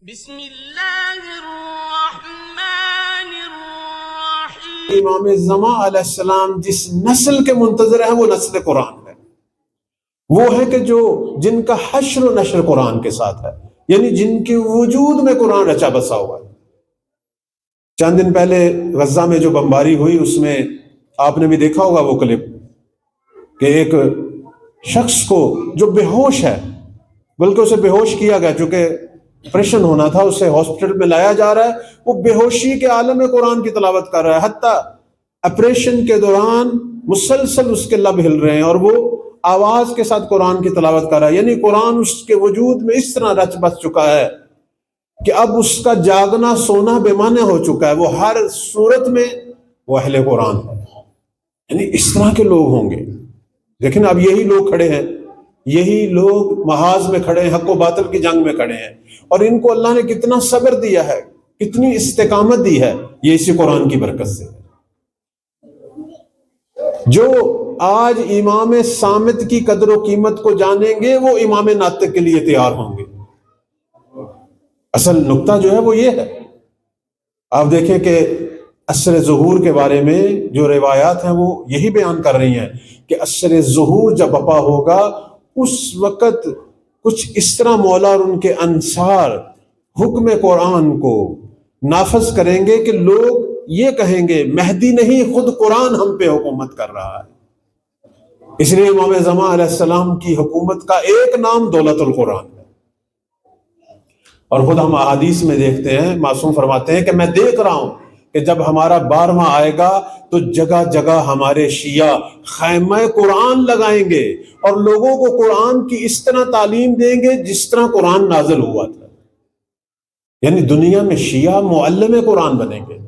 بسم اللہ الرحمن الرحیم۔ امام زمان علیہ السلام جس نسل کے منتظر ہیں وہ نسل قرآن ہے، وہ ہے کہ جن کا حشر و نشر قرآن کے ساتھ ہے، یعنی جن کے وجود میں قرآن رچا بسا ہوا ہے۔ چند دن پہلے غزہ میں جو بمباری ہوئی، اس میں آپ نے بھی دیکھا ہوگا وہ کلپ کہ ایک شخص کو جو بے ہوش ہے، بلکہ اسے بے ہوش کیا گیا، چونکہ آپریشن ہونا تھا، اسے ہاسپٹل میں لایا جا رہا ہے، وہ بے ہوشی کے عالم میں قرآن کی تلاوت کر رہا ہے، حتیٰ آپریشن کے دوران مسلسل اس کے لب ہل رہے ہیں اور وہ آواز کے ساتھ قرآن کی تلاوت کر رہا ہے، یعنی قرآن اس کے وجود میں اس طرح رچ بس چکا ہے کہ اب اس کا جاگنا سونا بے معنی ہو چکا ہے، وہ ہر صورت میں وہ اہل قرآن ہے۔ یعنی اس طرح کے لوگ ہوں گے، لیکن اب یہی لوگ کھڑے ہیں، یہی لوگ محاذ میں کھڑے ہیں، حق و باطل کی جنگ میں کھڑے ہیں، اور ان کو اللہ نے کتنا صبر دیا ہے، کتنی استقامت دی ہے، یہ اسی قرآن کی برکت سے۔ جو آج امام صامت کی قدر و قیمت کو جانیں گے، وہ امام ناطق کے لیے تیار ہوں گے۔ اصل نقطہ جو ہے وہ یہ ہے، آپ دیکھیں کہ عصر ظہور کے بارے میں جو روایات ہیں وہ یہی بیان کر رہی ہیں کہ عصر ظہور جب بپا ہوگا، اس وقت کچھ اس طرح مولا اور ان کے انصار حکم قرآن کو نافذ کریں گے کہ لوگ یہ کہیں گے مہدی نہیں، خود قرآن ہم پہ حکومت کر رہا ہے۔ اس لیے امام زمان علیہ السلام کی حکومت کا ایک نام دولت القرآن ہے، اور خود ہم احادیث میں دیکھتے ہیں، معصوم فرماتے ہیں کہ میں دیکھ رہا ہوں کہ جب ہمارا 12واں آئے گا تو جگہ جگہ ہمارے شیعہ خیمہ قرآن لگائیں گے اور لوگوں کو قرآن کی اس طرح تعلیم دیں گے جس طرح قرآن نازل ہوا تھا، یعنی دنیا میں شیعہ معلم قرآن بنیں گے۔